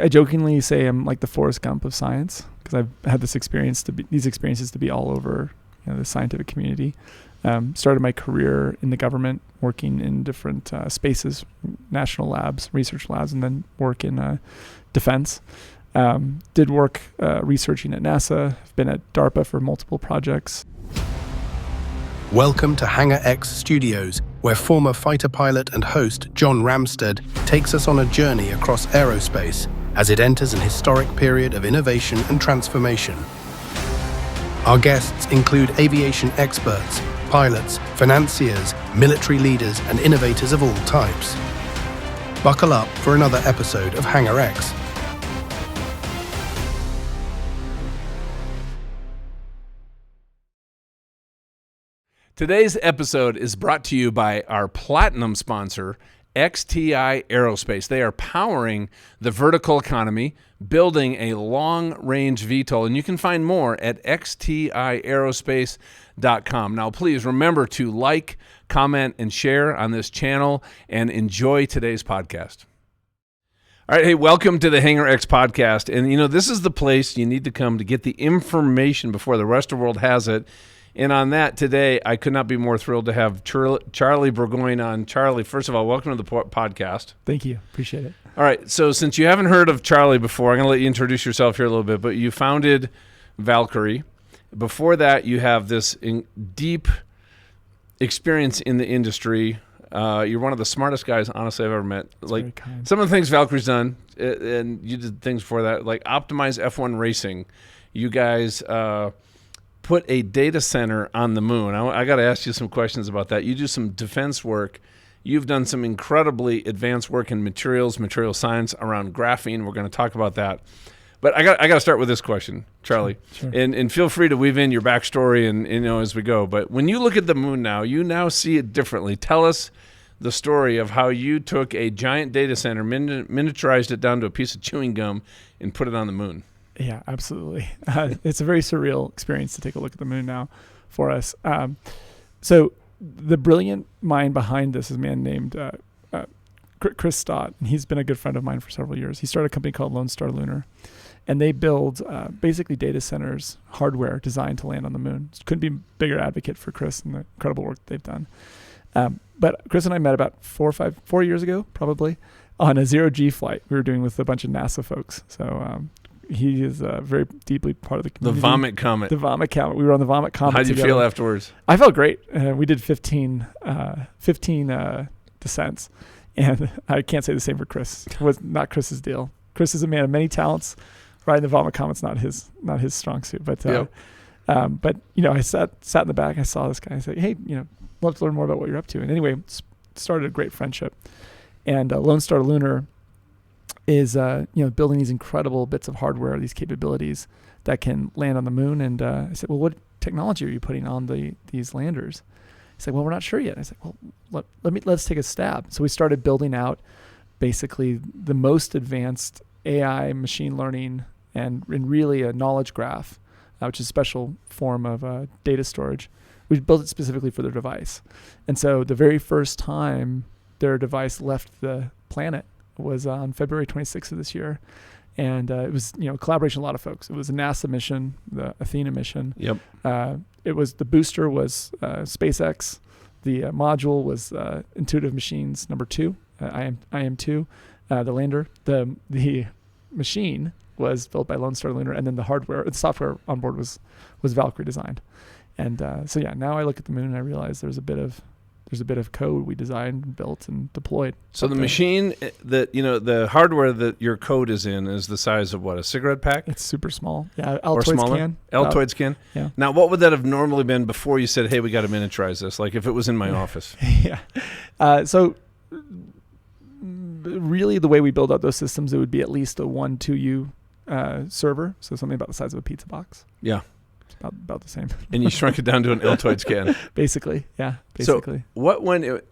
I jokingly say I'm like the Forrest Gump of science because I've had these experiences to be all over the scientific community. Started my career in the government, working in different spaces, national labs, research labs, and then work in defense. Did work researching at NASA. I've been at DARPA for multiple projects. Welcome to Hangar X Studios, where former fighter pilot and host John Ramstead takes us on a journey across aerospace as it enters an historic period of innovation and transformation. Our guests include aviation experts, pilots, financiers, military leaders, and innovators of all types. Buckle up for another episode of Hangar X. Today's episode is brought to you by our platinum sponsor, XTI Aerospace. They are powering the vertical economy, building a long-range VTOL, and you can find more at xtiaerospace.com. Now, please remember to like, comment, and share on this channel, and enjoy today's podcast. All right, hey, welcome to the Hangar X podcast. And, this is the place you need to come to get the information before the rest of the world has it. And on that, today, I could not be more thrilled to have Charlie Burgoyne on. Charlie, first of all, welcome to the podcast. Thank you. Appreciate it. All right. So since you haven't heard of Charlie before, I'm going to let you introduce yourself here a little bit. But you founded Valkyrie. Before that, you have this deep experience in the industry. You're one of the smartest guys, honestly, I've ever met. That's very kind. Some of the things Valkyrie's done, and you did things before that, like optimize F1 racing. You guys... put a data center on the moon. I got to ask you some questions about that. You do some defense work. You've done some incredibly advanced work in material science around graphene. We're going to talk about that. But I got to start with this question, Charlie. Sure. And feel free to weave in your backstory and as we go. But when you look at the moon now, you now see it differently. Tell us the story of how you took a giant data center, miniaturized it down to a piece of chewing gum, and put it on the moon. Yeah, absolutely. It's a very surreal experience to take a look at the moon now for us. So the brilliant mind behind this is a man named Chris Stott, and he's been a good friend of mine for several years. He started a company called Lunar, and they build basically data centers, hardware designed to land on the moon. Couldn't be a bigger advocate for Chris and the incredible work they've done. But Chris and I met about 4 years ago, probably, on a zero-G flight we were doing with a bunch of NASA folks. So he is very deeply part of the community. The Vomit Comet. The Vomit Comet. We were on the Vomit Comet How'd you together. feel afterwards? I felt great. We did 15 descents. And I can't say the same for Chris. It was not Chris's deal. Chris is a man of many talents. Riding the Vomit Comet's not his strong suit. But I sat in the back. I saw this guy. I said, hey, love to learn more about what you're up to. And anyway, started a great friendship. And Lone Star Lunar is building these incredible bits of hardware, these capabilities that can land on the moon. And I said, well, what technology are you putting on these landers? He said, well, we're not sure yet. I said, well, let's take a stab. So we started building out basically the most advanced AI, machine learning, and really a knowledge graph, which is a special form of data storage. We built it specifically for their device. And so the very first time their device left the planet was on February 26th of this year. And it was, collaboration of a lot of folks. It was a NASA mission, the Athena mission. Yep. It was the booster was SpaceX. The module was Intuitive Machines number 2, IM2, the lander. The machine was built by Lone Star Lunar, and then the software on board was Valkyrie designed. And now I look at the moon and I realize there's a bit of code we designed, built, and deployed. So the machine that, the hardware that your code is in is the size of what, a cigarette pack? It's super small. Yeah, or smaller? can. Altoids can? Yeah. Now, what would that have normally been before you said, hey, we got to miniaturize this? Like if it was in my office? Yeah. So really the way we build out those systems, it would be at least a 1-2U server. So something about the size of a pizza box. Yeah. About the same. And you shrunk it down to an Altoid scan. Basically, yeah. Basically. So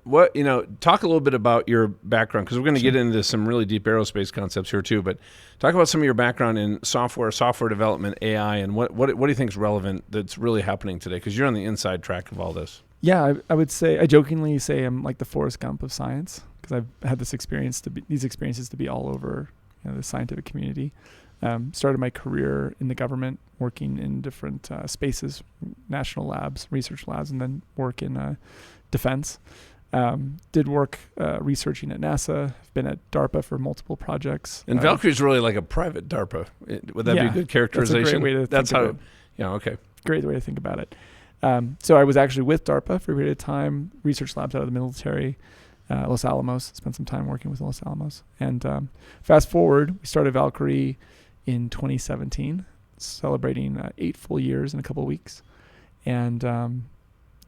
talk a little bit about your background, because we're going to get into some really deep aerospace concepts here too, but talk about some of your background in software development, AI, and what do you think is relevant that's really happening today? Because you're on the inside track of all this. Yeah, I would say, I jokingly say I'm like the Forrest Gump of science, because I've had these experiences to be all over the scientific community. Started my career in the government, working in different spaces, national labs, research labs, and then work in defense. Did work researching at NASA. I've been at DARPA for multiple projects. And Valkyrie is really like a private DARPA. Would that be a good characterization? That's a great way to think about it. Yeah, okay. Great way to think about it. So I was actually with DARPA for a period of time, research labs out of the military, Los Alamos, spent some time working with Los Alamos. And fast forward, we started Valkyrie in 2017, celebrating 8 full years in a couple of weeks. And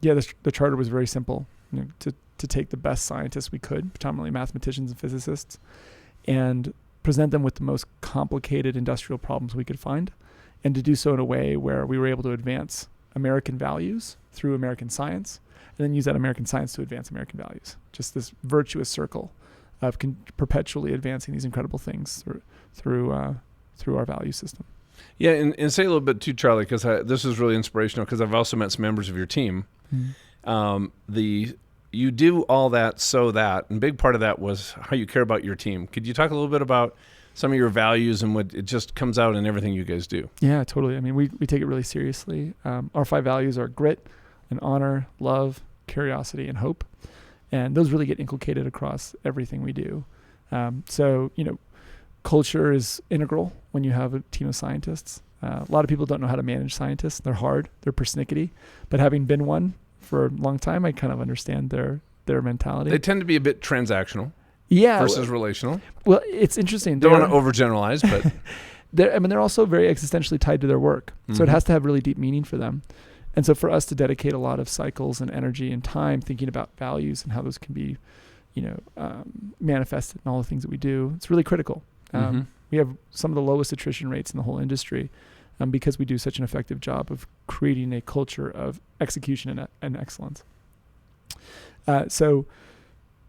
the charter was very simple, to take the best scientists we could, predominantly mathematicians and physicists, and present them with the most complicated industrial problems we could find, and to do so in a way where we were able to advance American values through American science, and then use that American science to advance American values. Just this virtuous circle of perpetually advancing these incredible things through our value system. Yeah, and say a little bit too, Charlie, because this is really inspirational, because I've also met some members of your team. Mm-hmm. You do all that so that, and a big part of that was how you care about your team. Could you talk a little bit about some of your values and what it just comes out in everything you guys do? Yeah, totally. I mean, we take it really seriously. Our 5 values are grit and honor, love, curiosity, and hope. And those really get inculcated across everything we do. So, culture is integral when you have a team of scientists. A lot of people don't know how to manage scientists. They're hard, they're persnickety. But having been one for a long time, I kind of understand their mentality. They tend to be a bit transactional. Yeah. Versus relational. Well, it's interesting. Don't want to overgeneralize, but they're also very existentially tied to their work. Mm-hmm. So it has to have really deep meaning for them. And so for us to dedicate a lot of cycles and energy and time thinking about values and how those can be, manifested in all the things that we do, it's really critical. We have some of the lowest attrition rates in the whole industry because we do such an effective job of creating a culture of execution and excellence. So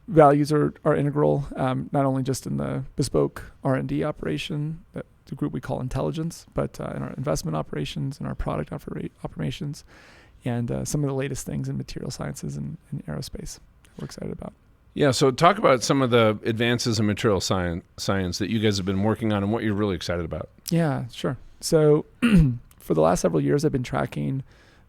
values are integral, not only just in the bespoke R&D operation, the group we call intelligence, but in our investment operations and our product operations, and some of the latest things in material sciences and aerospace that we're excited about. Yeah, so talk about some of the advances in material science that you guys have been working on and what you're really excited about. Yeah, sure. So for the last several years, I've been tracking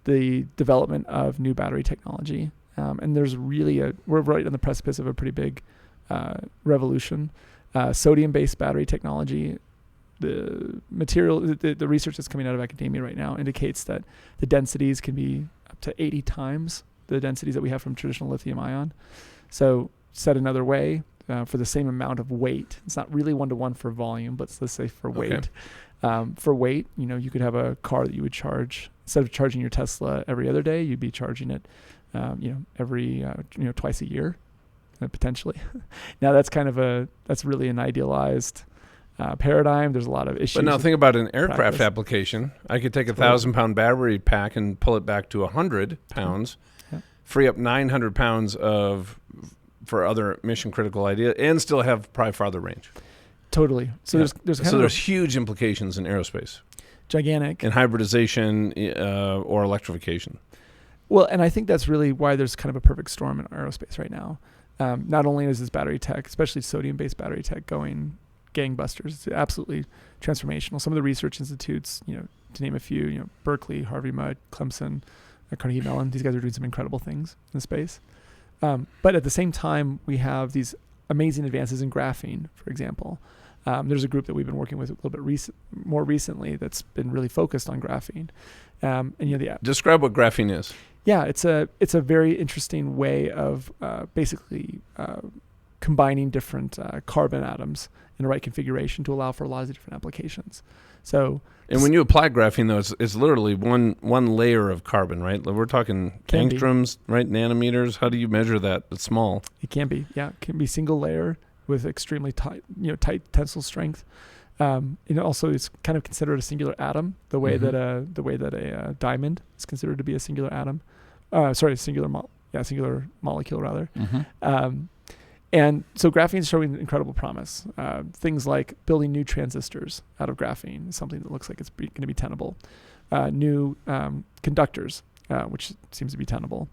the development of new battery technology. And there's really we're right on the precipice of a pretty big revolution. Sodium-based battery technology, the research that's coming out of academia right now indicates that the densities can be up to 80 times the densities that we have from traditional lithium-ion. So said another way, for the same amount of weight, it's not really 1-to-1 for volume, but let's say for weight. For weight, you could have a car that you would charge, instead of charging your Tesla every other day, you'd be charging it every twice a year, potentially. Now that's really an idealized paradigm. There's a lot of issues. But now think about an aircraft application. I could take a 1,000-pound battery pack and pull it back to 100 pounds, free up 900 pounds for other mission critical idea, and still have probably farther range. Totally. So there's huge implications in aerospace. Gigantic. In hybridization or electrification. Well, and I think that's really why there's kind of a perfect storm in aerospace right now. Not only is this battery tech, especially sodium-based battery tech, going gangbusters, it's absolutely transformational. Some of the research institutes, to name a few, Berkeley, Harvey Mudd, Clemson, Carnegie Mellon, these guys are doing some incredible things in the space. But at the same time, we have these amazing advances in graphene, for example. There's a group that we've been working with a little bit more recently that's been really focused on graphene. Describe what graphene is. Yeah, it's a very interesting way of basically combining different carbon atoms in the right configuration to allow for a lot of different applications. So, and when you apply graphene, though, it's literally one layer of carbon, right? We're talking angstroms, right? Nanometers. How do you measure that? It's small. It can be, yeah. It can be single layer with extremely tight tensile strength. Also, it's kind of considered a singular atom, the way that a diamond is considered to be a singular atom. Singular molecule rather. And so graphene is showing incredible promise. Things like building new transistors out of graphene is something that looks like it's going to be tenable. New conductors, which seems to be tenable.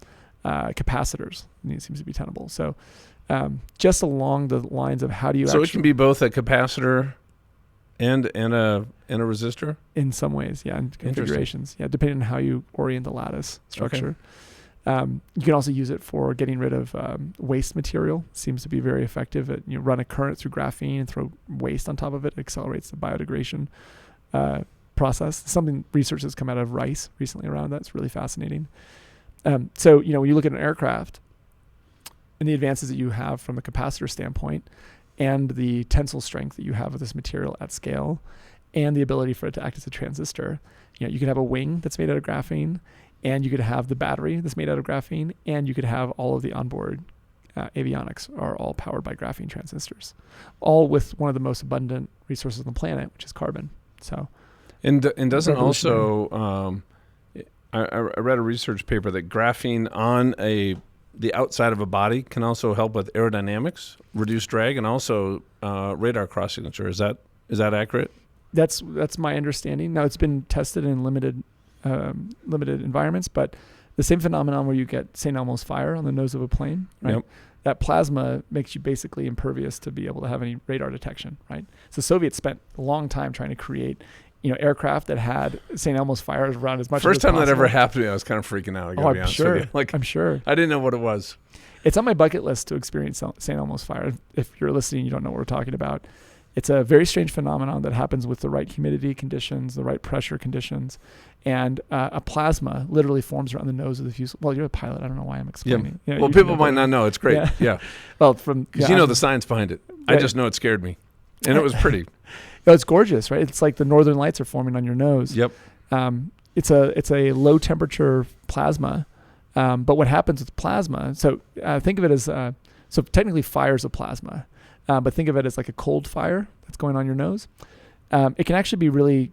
Capacitors, seems to be tenable. So just along the lines of how do you it can be both a capacitor And a resistor? In some ways, yeah, in configurations. Yeah, depending on how you orient the lattice structure. Okay. You can also use it for getting rid of waste material. Seems to be very effective. Run a current through graphene and throw waste on top of it. It accelerates the biodegradation process. Something research has come out of Rice recently around that. It's really fascinating. So, when you look at an aircraft and the advances that you have from a capacitor standpoint and the tensile strength that you have with this material at scale and the ability for it to act as a transistor, you could have a wing that's made out of graphene, and you could have the battery that's made out of graphene, and you could have all of the onboard avionics are all powered by graphene transistors, all with one of the most abundant resources on the planet, which is carbon. So, and doesn't also I read a research paper that graphene on the outside of a body can also help with aerodynamics, reduce drag, and also radar cross signature. Is that accurate? That's my understanding. Now, it's been tested in limited environments, but the same phenomenon where you get St. Elmo's fire on the nose of a plane, right? Yep. That plasma makes you basically impervious to be able to have any radar detection, right? So the Soviets spent a long time trying to create aircraft that had St. Elmo's fires around as much as possible. First time that ever happened to me, I was kind of freaking out. I'm sure. I'm sure. I didn't know what it was. It's on my bucket list to experience St. Elmo's fire. If you're listening, you don't know what we're talking about. It's a very strange phenomenon that happens with the right humidity conditions, the right pressure conditions, and a plasma literally forms around the nose of the fuselage. Well, you're a pilot. I don't know why I'm explaining. Yeah. Well, people might not know. It's great. Yeah. Well, because you know the science behind it. Right. I just know it scared me, and it was pretty. No, it's gorgeous, right? It's like the northern lights are forming on your nose. Yep. It's a low temperature plasma, but what happens with plasma? So think of it as so technically fire's a plasma, but think of it as like a cold fire that's going on your nose. It can actually be really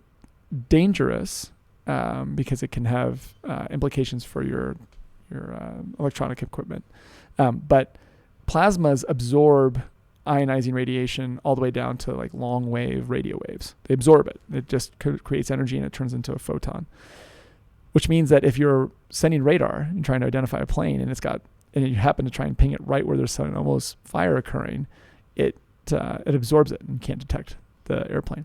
dangerous because it can have implications for your electronic equipment. But plasmas absorb ionizing radiation all the way down to like long wave radio waves. They absorb it. It just creates energy and it turns into a photon, which means that if you're sending radar and trying to identify a plane and you happen to try and ping it right where there's almost fire occurring, it absorbs it and can't detect the airplane.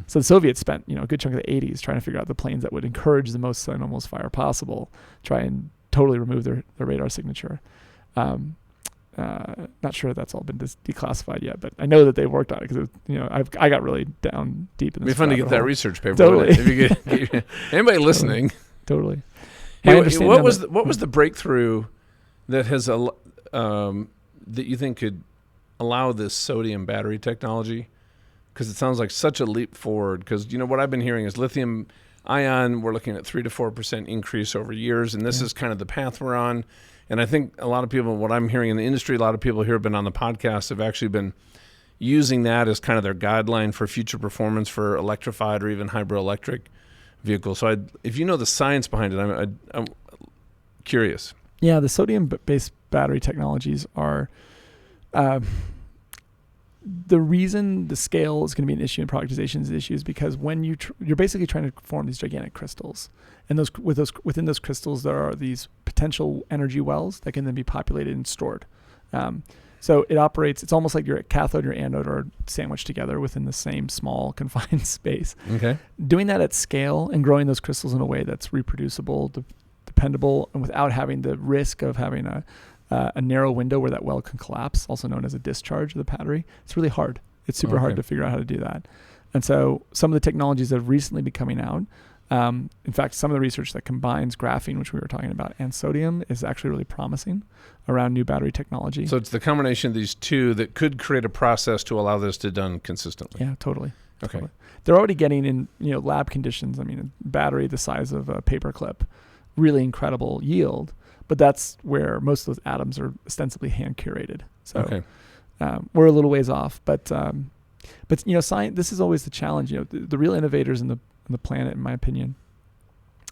So the Soviets spent a good chunk of the 80s trying to figure out the planes that would encourage the most almost fire possible, try and totally remove their radar signature. Not sure that's all been declassified yet, but I know that they've worked on it because I got really down deep in this. It'd be fun to get that research paper. Totally. If you get anybody listening. Totally. Hey, what was the breakthrough that has that you think could allow this sodium battery technology? Because it sounds like such a leap forward. Because what I've been hearing is lithium-ion. We're looking at 3 to 4% increase over years, and this is kind of the path we're on. And I think a lot of people, what I'm hearing in the industry, a lot of people here have been on the podcast, have actually been using that as kind of their guideline for future performance for electrified or even hydroelectric vehicles. So if you know the science behind it, I'm curious. Yeah, the sodium-based battery technologies are the reason the scale is going to be an issue in productization is the issue is because when you're basically trying to form these gigantic crystals, and within those crystals there are these potential energy wells that can then be populated and stored. So it operates. It's almost like your cathode and your anode are sandwiched together within the same small confined space. Okay. Doing that at scale and growing those crystals in a way that's reproducible, dependable, and without having the risk of having a narrow window where that well can collapse, also known as a discharge of the battery. It's really hard. It's super hard to figure out how to do that. And so some of the technologies that have recently been coming out, in fact, some of the research that combines graphene, which we were talking about, and sodium is actually really promising around new battery technology. So it's the combination of these two that could create a process to allow this to be done consistently. Yeah, totally. Okay. Totally. They're already getting in, lab conditions. I mean, a battery the size of a paperclip, really incredible yield. But that's where most of those atoms are ostensibly hand curated. So we're a little ways off. But science. This is always the challenge. The real innovators in the planet, in my opinion,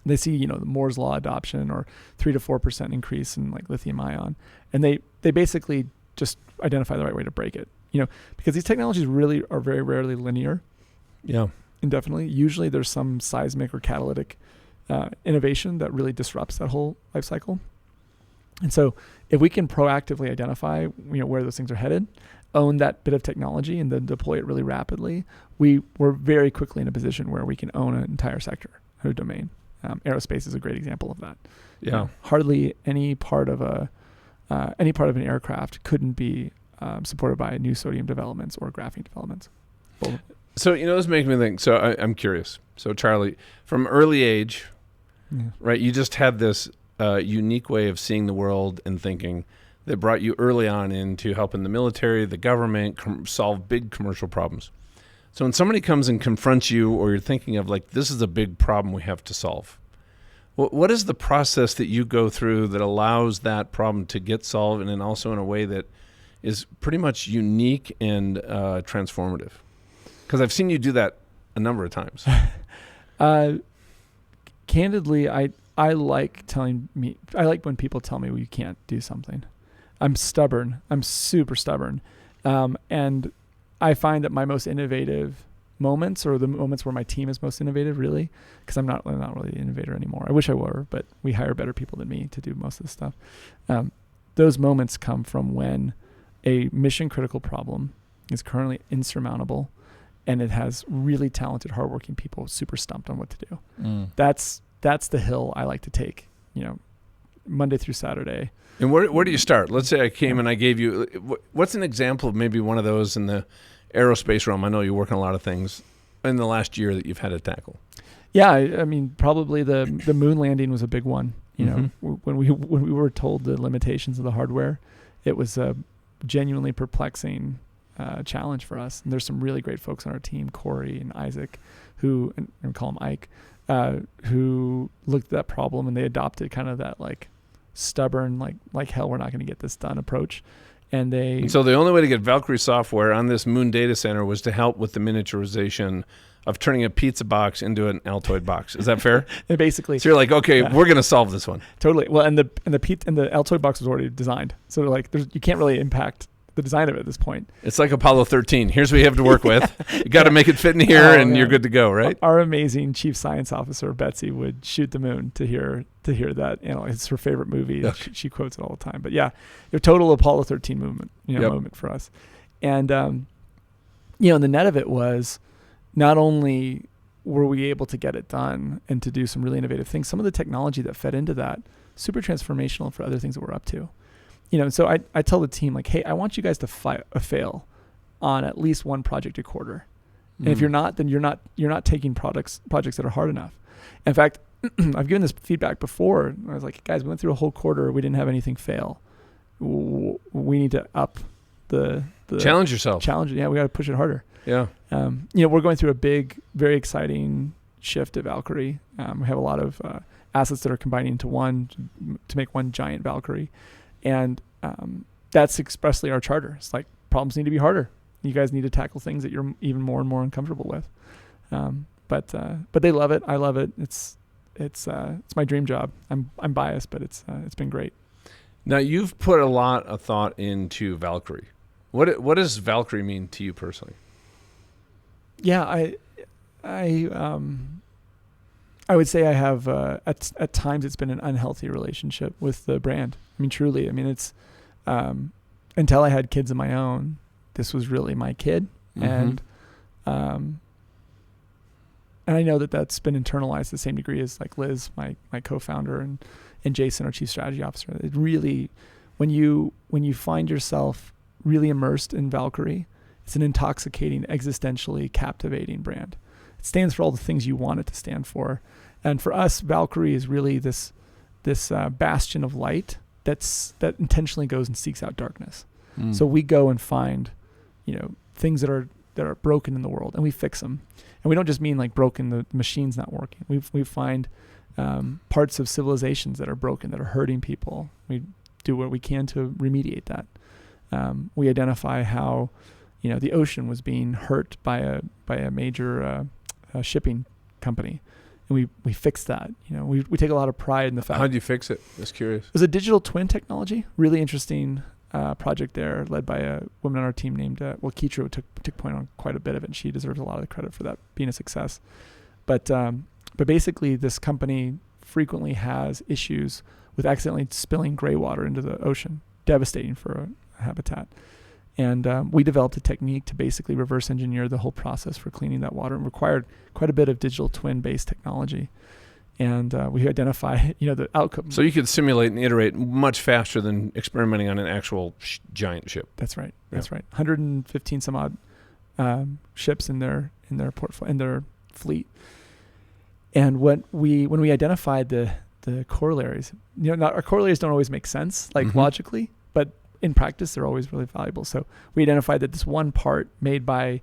they see the Moore's law adoption or 3 to 4% increase in like lithium-ion, and they basically just identify the right way to break it. Because these technologies really are very rarely linear. Yeah, indefinitely. Usually there's some seismic or catalytic innovation that really disrupts that whole life cycle. And so if we can proactively identify where those things are headed, own that bit of technology and then deploy it really rapidly, we were very quickly in a position where we can own an entire sector or domain. Aerospace is a great example of that. Yeah. Hardly any part of an aircraft couldn't be supported by new sodium developments or graphene developments. Both. So, this makes me think. So I'm curious. So Charlie, from early age, right, you just had this unique way of seeing the world and thinking that brought you early on into helping the military, the government, solve big commercial problems. So when somebody comes and confronts you, or you're thinking of like, this is a big problem we have to solve, what is the process that you go through that allows that problem to get solved, and then also in a way that is pretty much unique and transformative? Because I've seen you do that a number of times. Candidly, I like when people tell me, well, you can't do something. I'm stubborn. I'm super stubborn. And I find that my most innovative moments, or the moments where my team is most innovative, really, because I'm not really an innovator anymore. I wish I were, but we hire better people than me to do most of this stuff. Those moments come from when a mission critical problem is currently insurmountable, and it has really talented, hardworking people super stumped on what to do. That's the hill I like to take, Monday through Saturday. And where do you start? Let's say I came and I gave you, what's an example of maybe one of those in the aerospace realm? I know you work on a lot of things in the last year that you've had to tackle. Yeah, I mean, probably the moon landing was a big one. When we were told the limitations of the hardware, it was a genuinely perplexing challenge for us. And there's some really great folks on our team, Corey and Isaac, who, and we call him Ike, who looked at that problem and they adopted kind of that like stubborn, like hell, we're not going to get this done approach. And so the only way to get Valkyrie software on this moon data center was to help with the miniaturization of turning a pizza box into an Altoid box. Is that fair? Basically. So you're like, okay, we're going to solve this one. Totally. Well, and the Altoid box was already designed. So like you can't really impact the design of it at this point. It's like Apollo 13. Here's what you have to work with. You got to make it fit in here, and you're good to go, right? Our amazing chief science officer, Betsy, would shoot the moon to hear that. It's her favorite movie. Okay. She quotes it all the time. But yeah, a total Apollo 13 moment for us. And the net of it was, not only were we able to get it done and to do some really innovative things, some of the technology that fed into that, super transformational for other things that we're up to. So I tell the team, like, hey, I want you guys to fail on at least one project a quarter. And if you're not, then you're not taking projects that are hard enough. In fact, I've given this feedback before. I was like, guys, we went through a whole quarter. We didn't have anything fail. We need to up the challenge yourself. Challenge it. Yeah, we got to push it harder. Yeah. We're going through a big, very exciting shift at Valkyrie. We have a lot of assets that are combining into one to make one giant Valkyrie. And that's expressly our charter. It's like, problems need to be harder. You guys need to tackle things that you're even more and more uncomfortable with. But they love it. I love it. It's my dream job. I'm biased, but it's been great. Now you've put a lot of thought into Valkyrie. What does Valkyrie mean to you personally? Yeah, I would say I have at times it's been an unhealthy relationship with the brand. I mean, truly. I mean, it's until I had kids of my own, this was really my kid, and I know that that's been internalized to the same degree as like Liz, my co-founder, and Jason, our chief strategy officer. It really, when you find yourself really immersed in Valkyrie, it's an intoxicating, existentially captivating brand. It stands for all the things you want it to stand for. And for us, Valkyrie is really this bastion of light that intentionally goes and seeks out darkness. So we go and find, things that are broken in the world, and we fix them. And we don't just mean like broken, the machine's not working. We find parts of civilizations that are broken, that are hurting people. We do what we can to remediate that. We identify how, the ocean was being hurt by a major shipping company, and we fix that. We take a lot of pride in the fact. How did you fix it? Just curious. It was a digital twin technology, really interesting project there, led by a woman on our team named Keitra took point on quite a bit of it, and she deserves a lot of the credit for that being a success. But basically, this company frequently has issues with accidentally spilling gray water into the ocean, devastating for a habitat. And we developed a technique to basically reverse engineer the whole process for cleaning that water, and required quite a bit of digital twin-based technology. And we identify, the outcome. So you could simulate and iterate much faster than experimenting on an actual giant ship. That's right. Yeah. That's right. 115 some odd ships in their fleet. And when we identified the corollaries, our corollaries don't always make sense, logically, but in practice they're always really valuable. So we identified that this one part made by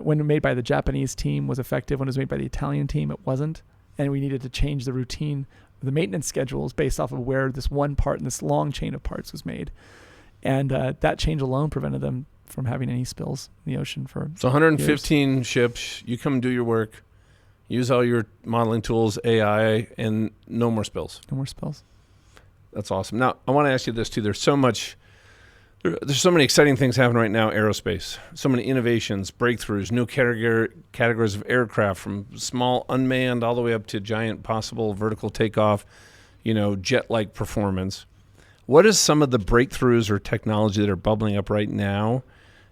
when made by the Japanese team was effective. When it was made by the Italian team, it wasn't. And we needed to change the routine, the maintenance schedules based off of where this one part in this long chain of parts was made. And that change alone prevented them from having any spills in the ocean for So 115 years. ships, you come do your work, use all your modeling tools, AI, and no more spills. No more spills. That's awesome. Now, I want to ask you this too. There's so many exciting things happening right now, aerospace. So many innovations, breakthroughs, new categories of aircraft, from small unmanned all the way up to giant possible vertical takeoff, jet-like performance. What is some of the breakthroughs or technology that are bubbling up right now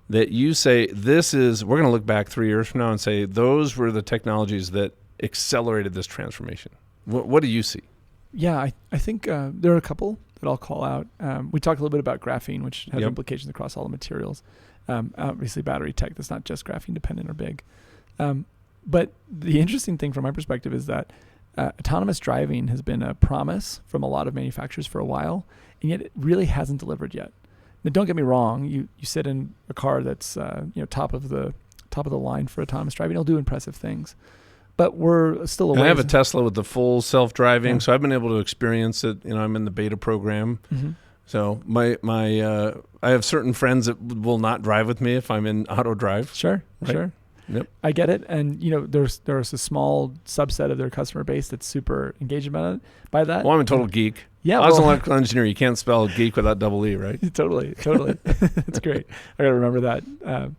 that you say we're going to look back 3 years from now and say those were the technologies that accelerated this transformation? What do you see? Yeah, I think there are a couple that I'll call out. We talked a little bit about graphene, which has implications across all the materials. Obviously, battery tech that's not just graphene dependent or big. But the interesting thing from my perspective is that autonomous driving has been a promise from a lot of manufacturers for a while, and yet it really hasn't delivered yet. Now, don't get me wrong. You sit in a car that's top of the line for autonomous driving. It'll do impressive things. But we're still away. I have a Tesla with the full self-driving, so I've been able to experience it. I'm in the beta program. Mm-hmm. So I have certain friends that will not drive with me if I'm in auto drive. Sure. Yep. I get it. And there's a small subset of their customer base that's super engaged by that. Well, I'm a total geek. Yeah. I was an electrical engineer. You can't spell geek without double E, right? Totally. That's great. I got to remember that.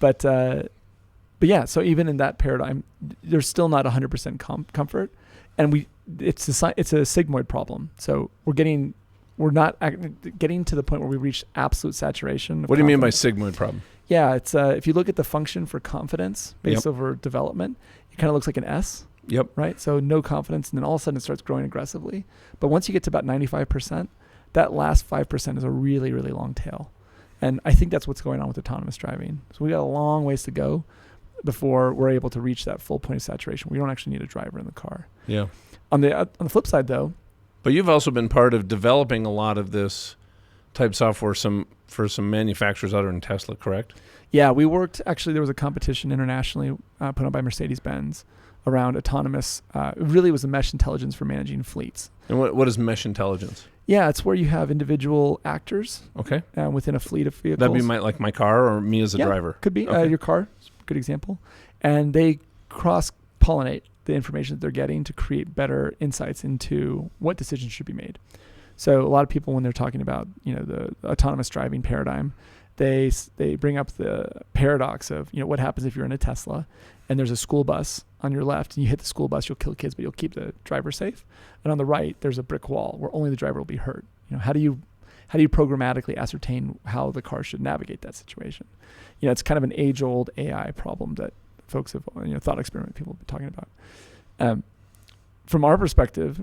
But yeah, so even in that paradigm, there's still not 100% comfort, and it's a sigmoid problem. So we're not getting to the point where we reach absolute saturation. What do you mean by sigmoid problem? Yeah, it's if you look at the function for confidence based over development, it kind of looks like an S. Yep. Right. So no confidence, and then all of a sudden it starts growing aggressively. But once you get to about 95%, that last 5% is a really, really long tail, and I think that's what's going on with autonomous driving. So we got a long ways to go before we're able to reach that full point of saturation. We don't actually need a driver in the car. Yeah. On the flip side, though. But you've also been part of developing a lot of this type software for some manufacturers other than Tesla, correct? Yeah, we worked. Actually, there was a competition internationally put on by Mercedes-Benz around autonomous. It really was a mesh intelligence for managing fleets. And what is mesh intelligence? Yeah, it's where you have individual actors. Okay. Within a fleet of vehicles. That'd be my car or me as a driver. Could be okay. Your car. Good example. And they cross-pollinate the information that they're getting to create better insights into what decisions should be made. So a lot of people, when they're talking about the autonomous driving paradigm, they bring up the paradox of what happens if you're in a Tesla and there's a school bus on your left and you hit the school bus, you'll kill kids, but you'll keep the driver safe. And on the right, there's a brick wall where only the driver will be hurt. How do you programmatically ascertain how the car should navigate that situation? It's kind of an age-old AI problem that folks have, thought experiment people have been talking about. From our perspective,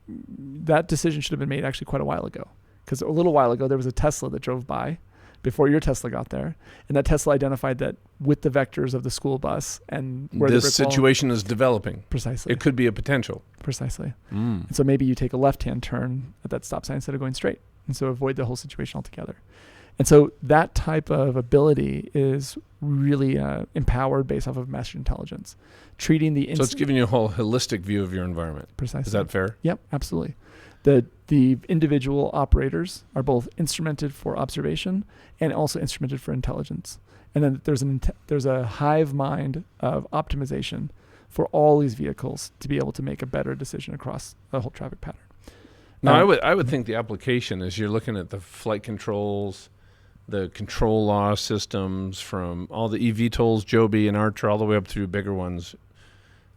that decision should have been made actually quite a while ago, because a little while ago there was a Tesla that drove by before your Tesla got there, and that Tesla identified that with the vectors of the school bus and where this situation is developing. Precisely. It could be a potential. Precisely. And so maybe you take a left-hand turn at that stop sign instead of going straight, and so avoid the whole situation altogether. And so that type of ability is really empowered based off of mesh intelligence, treating the so it's giving you a whole holistic view of your environment. Precisely. Is that fair? Yep, absolutely. The individual operators are both instrumented for observation and also instrumented for intelligence. And then there's a hive mind of optimization for all these vehicles to be able to make a better decision across a whole traffic pattern. Now, I would think the application is you're looking at the flight controls, the control law systems from all the EVTOLs, Joby and Archer, all the way up through bigger ones.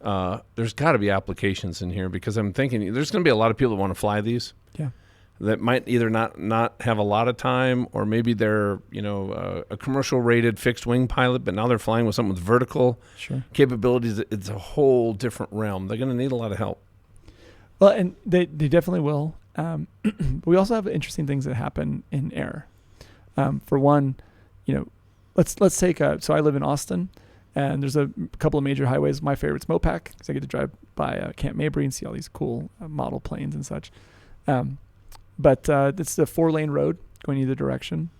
There's got to be applications in here, because I'm thinking there's going to be a lot of people that want to fly these. Yeah. that might either not have a lot of time, or maybe they're a commercial rated fixed wing pilot, but now they're flying with something with vertical capabilities. It's a whole different realm. They're going to need a lot of help. Well, and they definitely will. But we also have interesting things that happen in air. For one, let's take so I live in Austin, and there's a couple of major highways. My favorite's Mopac, because I get to drive by Camp Mabry and see all these cool model planes and such. But it's the 4-lane road going either direction.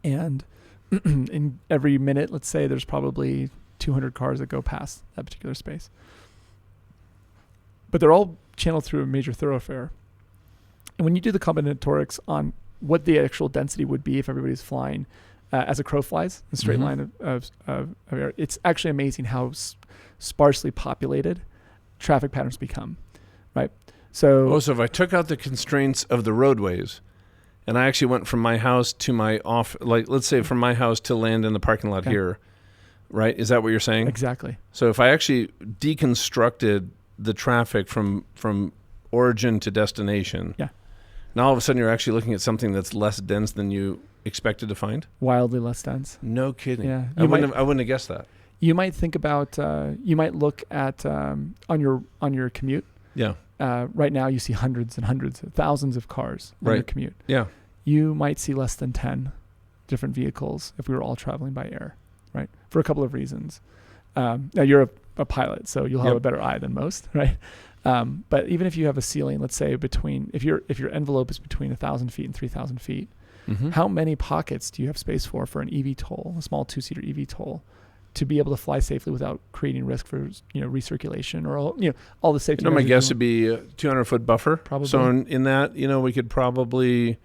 And in every minute, let's say there's probably 200 cars that go past that particular space. But they're all channeled through a major thoroughfare. And when you do the combinatorics on what the actual density would be if everybody's flying as a crow flies, a straight line of air, it's actually amazing how sparsely populated traffic patterns become, right? So if I took out the constraints of the roadways, and I actually went from my house to my let's say from my house to land in the parking lot here, right? Is that what you're saying? Exactly. So if I actually deconstructed the traffic from origin to destination, now all of a sudden you're actually looking at something that's less dense than you expected to find? Wildly less dense. No kidding. Yeah. I wouldn't have guessed that. You might think about, you might look at on your commute. Yeah. Right now you see hundreds and hundreds of thousands of cars on your commute. Yeah. You might see less than 10 different vehicles if we were all traveling by air, right? For a couple of reasons. Now you're a pilot, so you'll have a better eye than most, right? But even if you have a ceiling, let's say if your envelope is between 1,000 feet and 3,000 feet, how many pockets do you have space for an EVTOL, a small 2-seater EVTOL, to be able to fly safely without creating risk for recirculation or all the safety? My guess would be a 200-foot buffer. Probably. So in that, we could probably,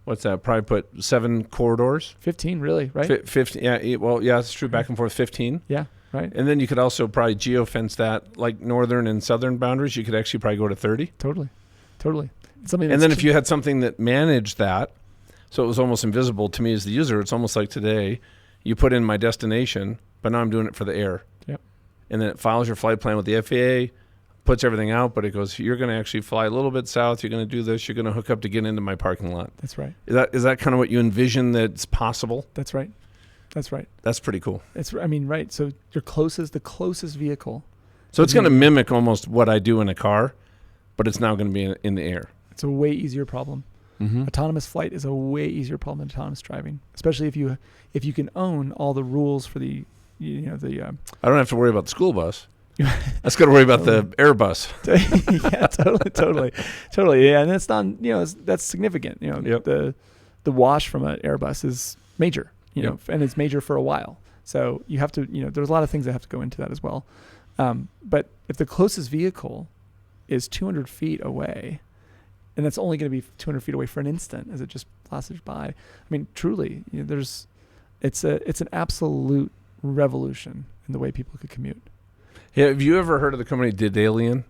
probably put 7 corridors. 15, really, right? 15. Yeah. Well, yeah, it's true. Back and forth, 15. Yeah. Right. And then you could also probably geofence that, like northern and southern boundaries. You could actually probably go to 30. Totally. And then if you had something that managed that, so it was almost invisible to me as the user, it's almost like today, you put in my destination, but now I'm doing it for the air. Yep. And then it files your flight plan with the FAA, puts everything out, but it goes, you're going to actually fly a little bit south. You're going to do this. You're going to hook up to get into my parking lot. That's right. Is that kind of what you envision that's possible? That's right. That's pretty cool. Right. So the closest vehicle. So it's going to mimic almost what I do in a car, but it's now going to be in the air. It's a way easier problem. Autonomous flight is a way easier problem than autonomous driving, especially if you can own all the rules for the. I don't have to worry about the school bus. I just got to worry about the Airbus. Yeah, totally. Yeah, and that's not that's significant. The wash from an Airbus is major. And it's major for a while. So you have to, there's a lot of things that have to go into that as well. But if the closest vehicle is 200 feet away, and that's only going to be 200 feet away for an instant as it just passes by, truly, it's an absolute revolution in the way people could commute. Yeah, have you ever heard of the company Dedalian?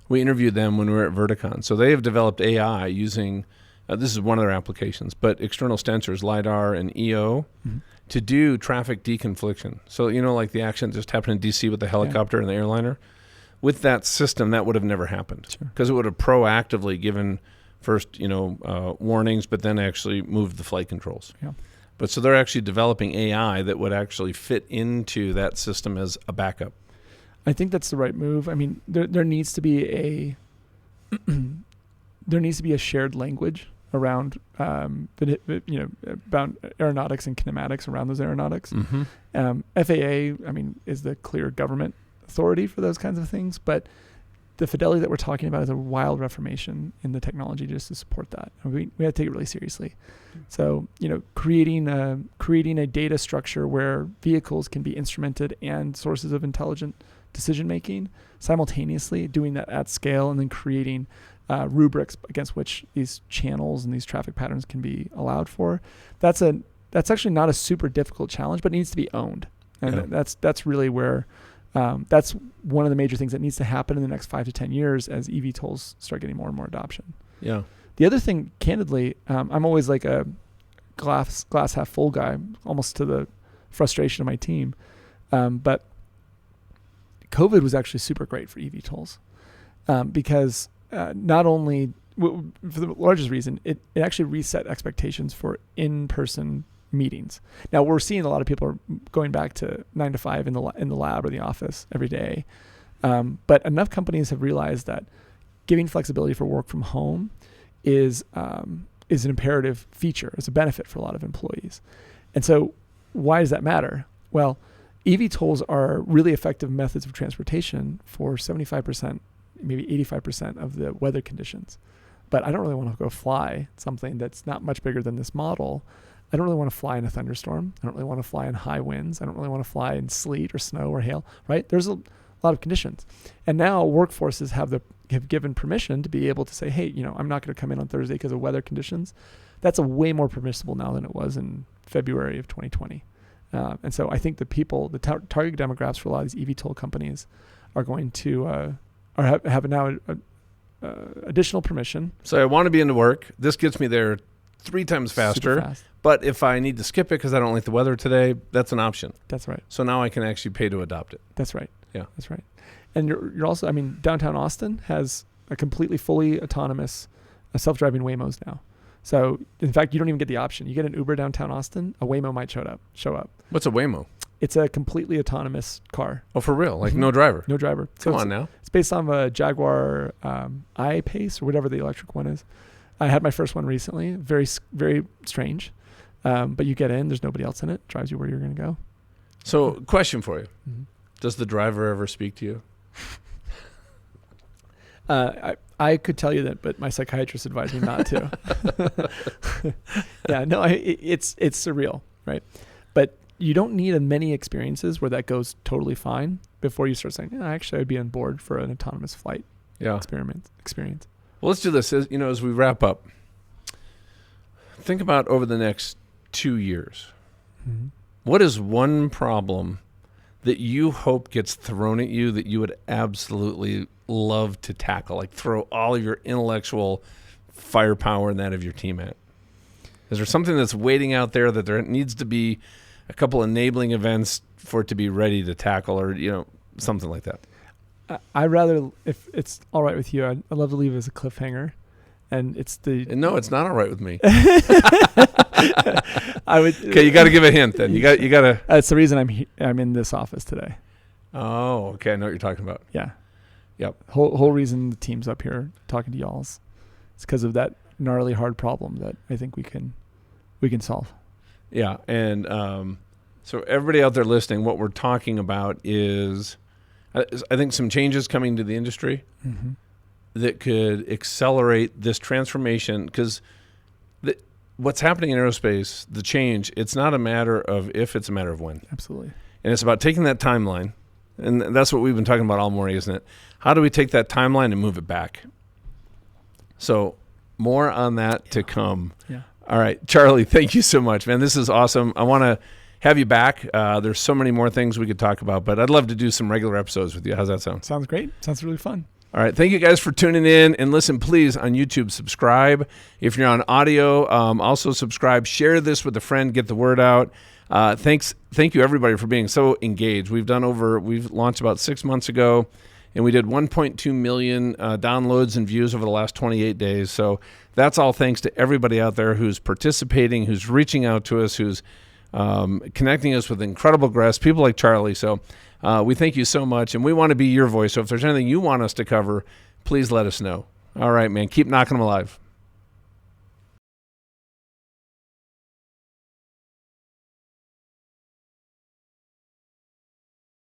We interviewed them when we were at Verticon. So they have developed AI using. This is one of their applications, but external sensors, LiDAR and EO, to do traffic deconfliction. So, like the accident just happened in D.C. with the helicopter and the airliner. With that system, that would have never happened because it would have proactively given first, warnings, but then actually moved the flight controls. Yeah. But so they're actually developing AI that would actually fit into that system as a backup. I think that's the right move. There needs to be a shared language around about aeronautics and kinematics around those aeronautics. FAA, is the clear government authority for those kinds of things, but the fidelity that we're talking about is a wild reformation in the technology just to support that. We have to take it really seriously. So, creating a data structure where vehicles can be instrumented and sources of intelligent decision making simultaneously, doing that at scale, and then creating rubrics against which these channels and these traffic patterns can be allowed for. That's actually not a super difficult challenge, but it needs to be owned. And that's really where that's one of the major things that needs to happen in the next 5 to 10 years as EVTOLs start getting more and more adoption. Yeah. The other thing, candidly, I'm always like a glass half full guy, almost to the frustration of my team. But COVID was actually super great for EVTOLs because not only for the largest reason, it actually reset expectations for in-person meetings. Now we're seeing a lot of people are going back to 9 to 5 in the lab or the office every day. But enough companies have realized that giving flexibility for work from home is an imperative feature. It's a benefit for a lot of employees. And so why does that matter? Well, EVTOLs are really effective methods of transportation for 75%, maybe 85% of the weather conditions. But I don't really want to go fly something that's not much bigger than this model. I don't really want to fly in a thunderstorm. I don't really want to fly in high winds. I don't really want to fly in sleet or snow or hail, right? There's a lot of conditions. And now workforces have given permission to be able to say, hey, I'm not going to come in on Thursday because of weather conditions. That's a way more permissible now than it was in February of 2020. And so I think the target demographics for a lot of these eVTOL companies are going to have now additional permission. So I want to be into work. This gets me there 3 times faster. Fast. But if I need to skip it because I don't like the weather today, that's an option. That's right. So now I can actually pay to adopt it. That's right. Yeah. That's right. And you're also, downtown Austin has a completely fully autonomous self-driving Waymos now. So in fact, you don't even get the option. You get an Uber downtown Austin, a Waymo might show up. What's a Waymo? It's a completely autonomous car. Oh, for real? Like no driver? No driver. Come on now. It's based on a Jaguar I-Pace or whatever the electric one is. I had my first one recently. Very, very strange. But you get in, there's nobody else in it. Drives you where you're going to go. So question for you. Mm-hmm. Does the driver ever speak to you? I could tell you that, but my psychiatrist advised me not to. Yeah, no, it's surreal, right? But you don't need many experiences where that goes totally fine before you start saying, actually, I'd be on board for an autonomous flight experience. Well, let's do this. As we wrap up, think about over the next 2 years. Mm-hmm. What is one problem that you hope gets thrown at you that you would absolutely love to tackle, like throw all of your intellectual firepower and that of your team at? Is there something that's waiting out there that there needs to be a couple enabling events for it to be ready to tackle, or something like that? I'd rather, if it's all right with you, I'd love to leave it as a cliffhanger. And it's No, it's not all right with me. I would. Okay, you got to give a hint then. You got to. That's the reason I'm in this office today. Oh, okay. I know what you're talking about. Yeah. Yep. Whole reason the team's up here talking to y'all is because of that gnarly hard problem that I think we can solve. Yeah, and so everybody out there listening, what we're talking about is, I think, some changes coming to the industry that could accelerate this transformation, because what's happening in aerospace, the change, it's not a matter of if, it's a matter of when. Absolutely. And it's about taking that timeline, and that's what we've been talking about all morning, isn't it? How do we take that timeline and move it back? So more on that to come. Yeah. All right, Charlie, thank you so much, man. This is awesome. I want to have you back. There's so many more things we could talk about, but I'd love to do some regular episodes with you. How's that sound? Sounds great. Sounds really fun. All right. Thank you guys for tuning in. And listen, please, on YouTube, subscribe. If you're on audio, also subscribe. Share this with a friend. Get the word out. Thank you, everybody, for being so engaged. We've launched about 6 months ago, and we did 1.2 million downloads and views over the last 28 days. So that's all thanks to everybody out there who's participating, who's reaching out to us, who's connecting us with incredible guests, people like Charlie. So we thank you so much, and we want to be your voice. So if there's anything you want us to cover, please let us know. All right, man. Keep knocking them alive.